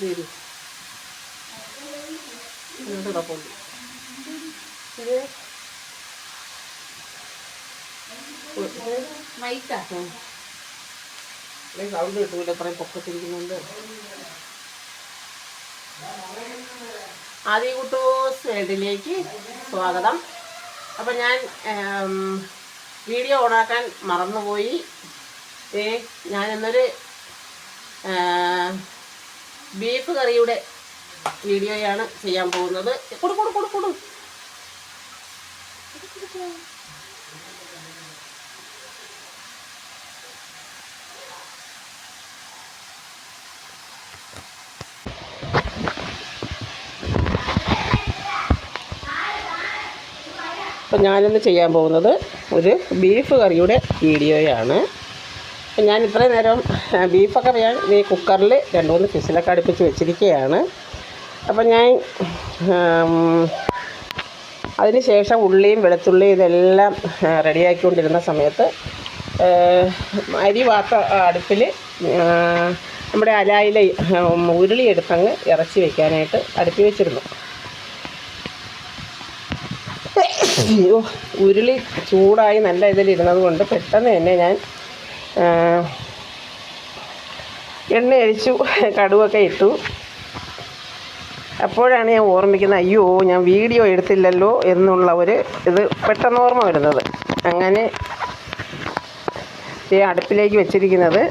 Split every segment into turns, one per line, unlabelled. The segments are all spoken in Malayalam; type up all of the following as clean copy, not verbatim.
തീരു കിടപ്പുണ്ട്. സൗണ്ട് കിട്ടൂല ഇത്രയും പൊക്കത്തിരിക്കുന്നുണ്ട്. ആദി കുട്ടൂസ് വേൾഡിലേക്ക് സ്വാഗതം. അപ്പം ഞാൻ വീഡിയോ ഓണാക്കാൻ മറന്നുപോയി. ഞാനിന്നൊരു ബീഫ് കറിയുടെ വീഡിയോയാണ് ചെയ്യാൻ പോകുന്നത്. കൊടു അപ്പം ഞാനിന്ന് ചെയ്യാൻ പോകുന്നത് ഒരു ബീഫ് കറിയുടെ വീഡിയോയാണ്. അപ്പം ഞാൻ ഇത്രയും നേരം ബീഫൊക്കെ ഞാൻ ഈ കുക്കറിൽ 2-3 വിസിലൊക്കെ അടുപ്പിച്ച് വെച്ചിരിക്കുകയാണ്. അപ്പം ഞാൻ അതിന് ശേഷം ഉള്ളിയും വെളുത്തുള്ളിയും ഇതെല്ലാം റെഡിയാക്കിക്കൊണ്ടിരുന്ന സമയത്ത് അരി വാർത്ത അടുപ്പിൽ നമ്മുടെ അലായിലെ ഉരുളി എടുത്തങ്ങ് ഇറച്ചി വയ്ക്കാനായിട്ട് അടുപ്പി വെച്ചിരുന്നു. ഉരുളി ചൂടായി നല്ല ഇതിലിരുന്നത് കൊണ്ട് പെട്ടെന്ന് തന്നെ ഞാൻ എണ്ണ ഒഴിച്ചു, കടുവൊക്കെ ഇട്ടു. അപ്പോഴാണ് ഞാൻ ഓർമ്മിക്കുന്നത്, അയ്യോ ഞാൻ വീഡിയോ എടുത്തില്ലല്ലോ എന്നുള്ള ഒരു ഇത് പെട്ടെന്ന് ഓർമ്മ വരുന്നത്. അങ്ങനെ ഈ അടുപ്പിലേക്ക് വെച്ചിരിക്കുന്നത്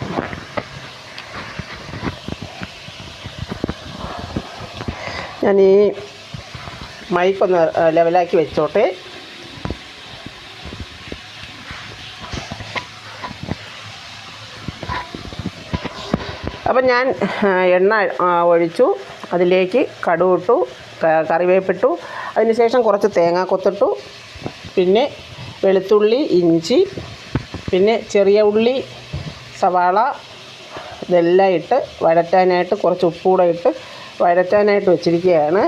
ഞാൻ ഈ മൈക്കൊന്ന് ലെവലാക്കി വെച്ചോട്ടെ. അപ്പം ഞാൻ എണ്ണ ഒഴിച്ചു, അതിലേക്ക് കടുവിട്ടു, കറിവേപ്പിട്ടു, അതിനുശേഷം കുറച്ച് തേങ്ങാക്കൊത്തിട്ടു, പിന്നെ വെളുത്തുള്ളി, ഇഞ്ചി, പിന്നെ ചെറിയ ഉള്ളി, സവാള ഇതെല്ലാം ഇട്ട് വഴറ്റാനായിട്ട് കുറച്ച് ഉപ്പൂടെ ഇട്ട് വഴറ്റാനായിട്ട് വെച്ചിരിക്കുകയാണ്.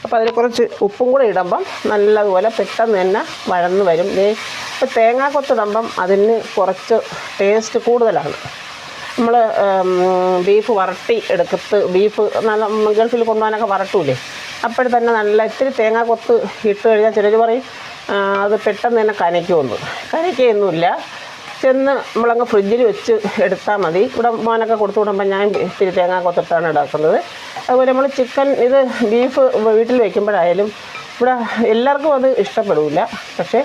അപ്പോൾ അതിൽ കുറച്ച് ഉപ്പും കൂടെ ഇടുമ്പം നല്ലതുപോലെ പെട്ടെന്ന് തന്നെ വഴന്ന് വരും. ഇപ്പോൾ തേങ്ങാക്കൊത്തിടുമ്പം അതിന് കുറച്ച് ടേസ്റ്റ് കൂടുതലാണ്. നമ്മൾ ബീഫ് വരട്ടി എടുക്കത്ത് ബീഫ് നല്ല ഗൾഫിൽ കൊണ്ടുപോകാനൊക്കെ വരട്ടൂലേ, അപ്പോഴും തന്നെ നല്ല ഇത്തിരി തേങ്ങാക്കൊത്ത് ഇട്ട് കഴിഞ്ഞാൽ ചിലർ പറയും അത് പെട്ടെന്ന് തന്നെ കനയ്ക്കൊന്നുമില്ല. ചെന്ന് നമ്മളങ്ങ് ഫ്രിഡ്ജിൽ വെച്ച് എടുത്താൽ മതി. ഇവിടെ മോനൊക്കെ കൊടുത്തു വിടുമ്പോൾ ഞാൻ ഇത്തിരി തേങ്ങാക്കൊത്തിട്ടാണ് എടുക്കുന്നത്. അതുപോലെ നമ്മൾ ചിക്കൻ ഇത് ബീഫ് വീട്ടിൽ വയ്ക്കുമ്പോഴായാലും ഇവിടെ എല്ലാവർക്കും അത് ഇഷ്ടപ്പെടില്ല, പക്ഷേ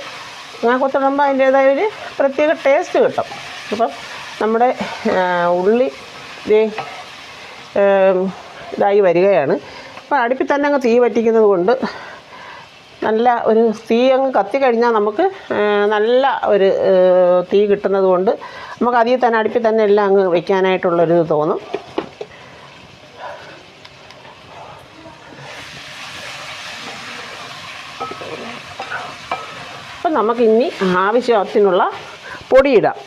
തേങ്ങാക്കൊത്തിടുമ്പോൾ അതിൻ്റേതായ ഒരു പ്രത്യേക ടേസ്റ്റ് കിട്ടും. അപ്പം നമ്മുടെ ഉള്ളി ഇതായി വരികയാണ്. അപ്പോൾ അടുപ്പിൽ തന്നെ അങ്ങ് തീ വറ്റിക്കുന്നത് കൊണ്ട് നല്ല ഒരു തീ അങ്ങ് കത്തിക്കഴിഞ്ഞാൽ നമുക്ക് നല്ല ഒരു തീ കിട്ടുന്നത് കൊണ്ട് നമുക്ക് അതിൽ തന്നെ അടുപ്പിൽ തന്നെ എല്ലാം അങ്ങ് വയ്ക്കാനായിട്ടുള്ളൊരിത് തോന്നും. അപ്പം നമുക്കിനി ആവശ്യത്തിനുള്ള പൊടിയിടാം.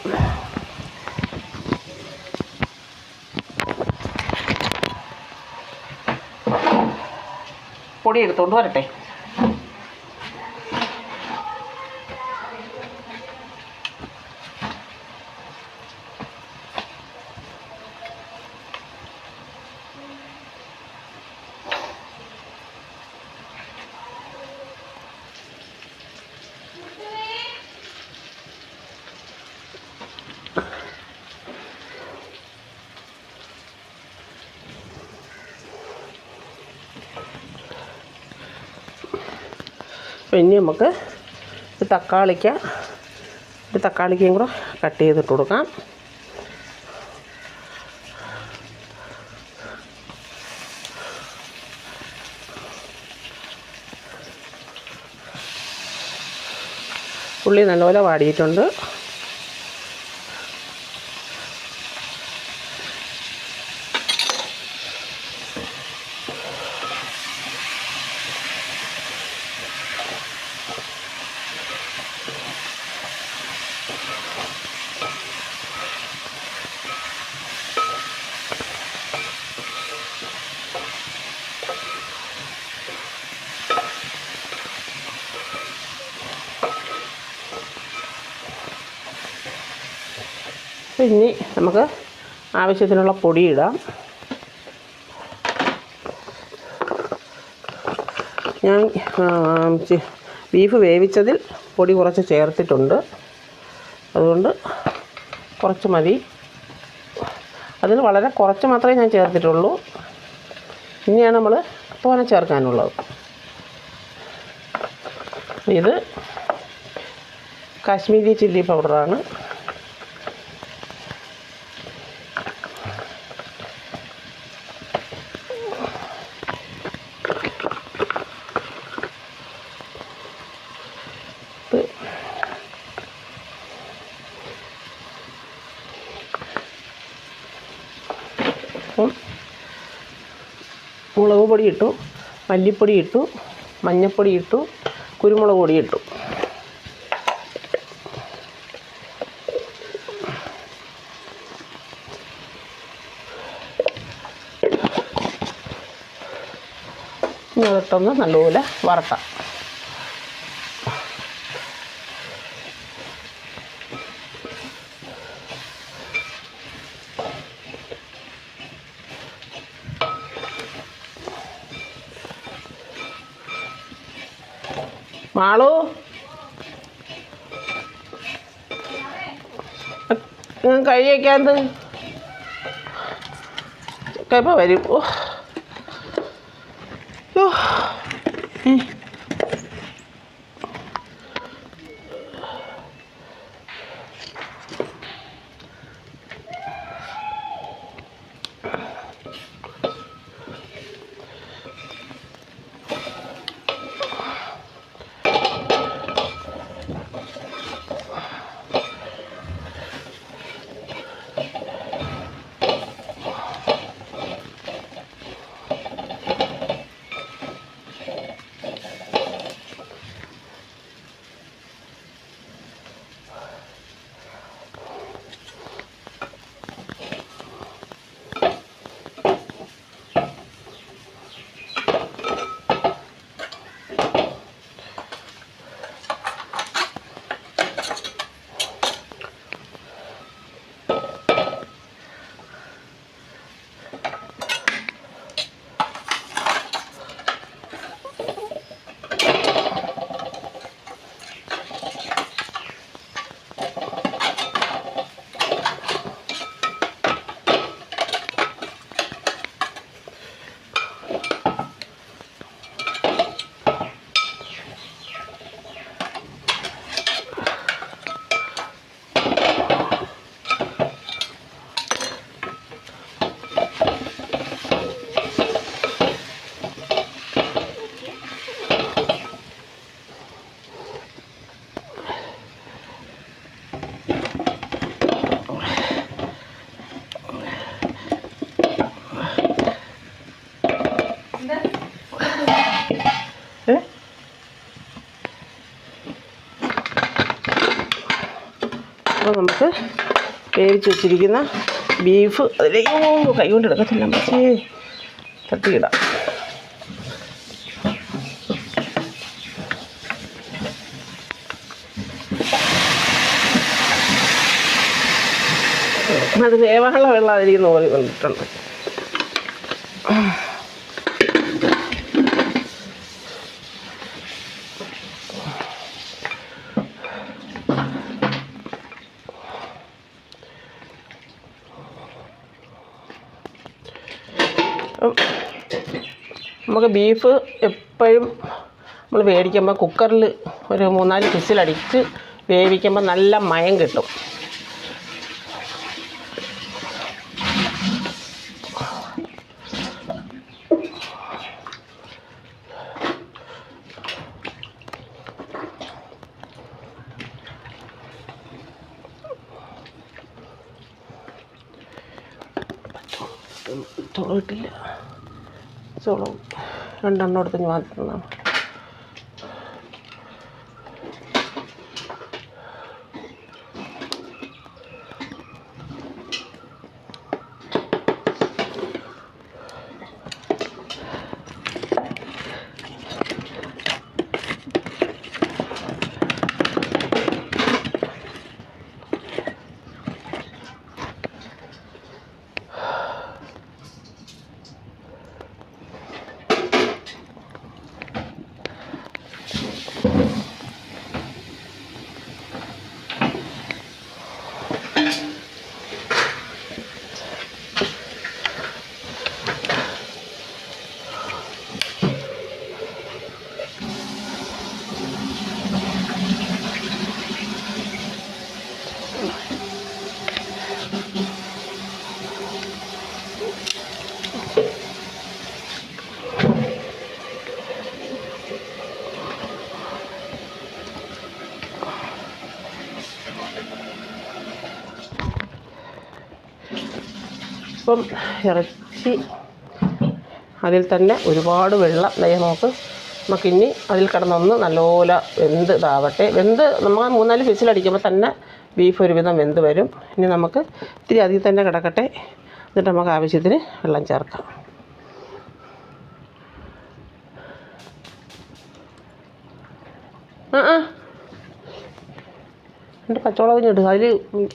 പൊടി എടുത്തുകൊണ്ട് വരട്ടെ. അപ്പോൾ ഇനി നമുക്ക് ഒരു തക്കാളിക്കയും കൂടെ കട്ട് ചെയ്തിട്ട് കൊടുക്കാം. ഉള്ളി നല്ലപോലെ വാടിയിട്ടുണ്ട്. ഇനി നമുക്ക് ആവശ്യത്തിനുള്ള പൊടി ഇടാം. ഞാൻ ബീഫ് വേവിച്ചതിൽ പൊടി കുറച്ച് ചേർത്തിട്ടുണ്ട്, അതുകൊണ്ട് കുറച്ച് മതി. അതിൽ വളരെ കുറച്ച് മാത്രമേ ഞാൻ ചേർത്തിട്ടുള്ളൂ. ഇനിയാണ് നമ്മൾ തോനെ ചേർക്കാനുള്ളത്. ഇത് കാശ്മീരി ചില്ലി പൗഡറാണ്. അപ്പം മുളക് പൊടി ഇട്ടു, മല്ലിപ്പൊടി ഇട്ടു, മഞ്ഞൾപ്പൊടി ഇട്ടു, കുരുമുളക് പൊടി ഇട്ടു. ഇനി അതിട്ടൊന്ന് നല്ലപോലെ വറക്കാം. മാളു കഴി വയ്ക്കാന്ത് ഇപ്പോൾ വരും. അപ്പോൾ നമുക്ക് വേവിച്ച് വെച്ചിരിക്കുന്ന ബീഫ് അതിലേക്ക് കൈ കൊണ്ട് എടുക്കത്തില്ല, പക്ഷേ തട്ടിയിടാം. അത് വേവാനുള്ള വെള്ളമായിരിക്കുന്ന പോലെ വന്നിട്ടുണ്ട്. നമുക്ക് ബീഫ് എപ്പോഴും നമ്മൾ വേടിക്കുമ്പോൾ കുക്കറിൽ ഒരു 3-4 വിസിലടിച്ച് വേവിക്കുമ്പോൾ നല്ല മയം കിട്ടും. ചോളം ഇട്ടില്ല, ചോളം 2 എണ്ണം എടുത്ത് മാറ്റുന്നതാണ്. ഇപ്പം ഇറച്ചി അതിൽ തന്നെ ഒരുപാട് വെള്ളം നമുക്കിനി അതിൽ കിടന്നൊന്ന് നല്ലപോലെ ഇതാവട്ടെ. നമ്മൾ 3-4 വിസിലടിക്കുമ്പോൾ തന്നെ ബീഫ് ഒരുവിധം വെന്ത് വരും. ഇനി നമുക്ക് ഇത്തിരി അതിൽ തന്നെ കിടക്കട്ടെ. എന്നിട്ട് നമുക്ക് ആവശ്യത്തിന് വെള്ളം ചേർക്കാം. എൻ്റെ പച്ചമുളക് ഇടുക. അതിൽ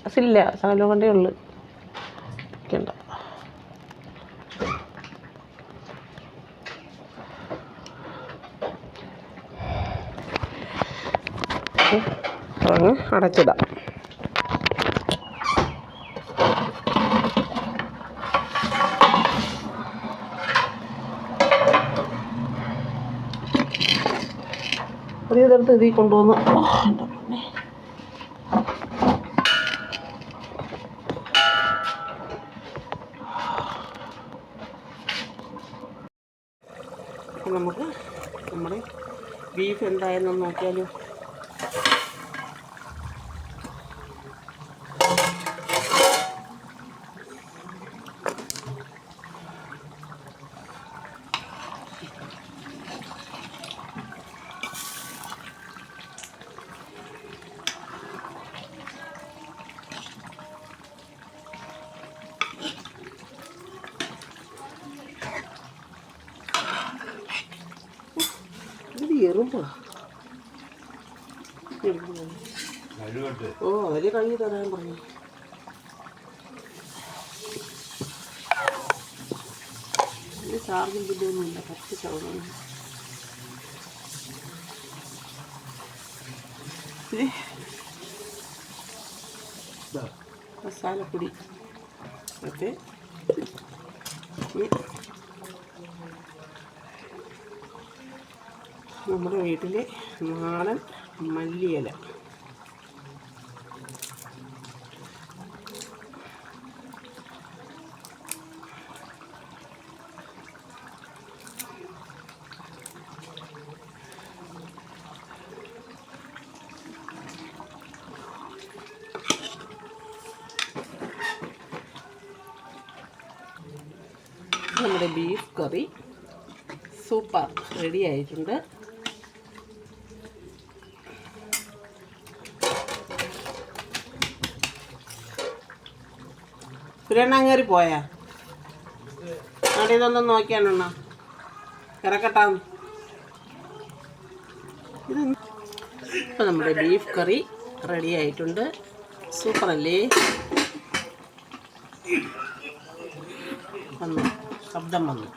അസില്ല, ശകലം കൊണ്ടേ ഉള്ളു. ഒക്കെയുണ്ട്. അതങ്ങ് അടച്ചിടാം. ഒരു ഇതെടുത്ത് ഇതിൽ കൊണ്ടുവന്ന് നമുക്ക് നമ്മുടെ ബീഫ് എന്തായെന്ന് നോക്കിയാലോ. എറുമ്പാ. അതിൽ കഴുകി തരാൻ പറഞ്ഞു. ചാർജും ബില്ലൊന്നുമില്ല. 10%. മസാലപ്പൊടി ഒക്കെ നമ്മുടെ വീട്ടിലെ നാടൻ മല്ലിയില. നമ്മുടെ ബീഫ് കറി സൂപ്പർ റെഡി ആയിട്ടുണ്ട്. സുരേണ്ണ കയറി പോയാ? അവിടെ ഇതൊന്നും നോക്കിയാണെണ്ണ ഇറക്കട്ടാന്ന്. ഇപ്പം നമ്മുടെ ബീഫ് കറി റെഡി ആയിട്ടുണ്ട്. സൂപ്പറല്ലേ? വന്നു, ശബ്ദം വന്നു.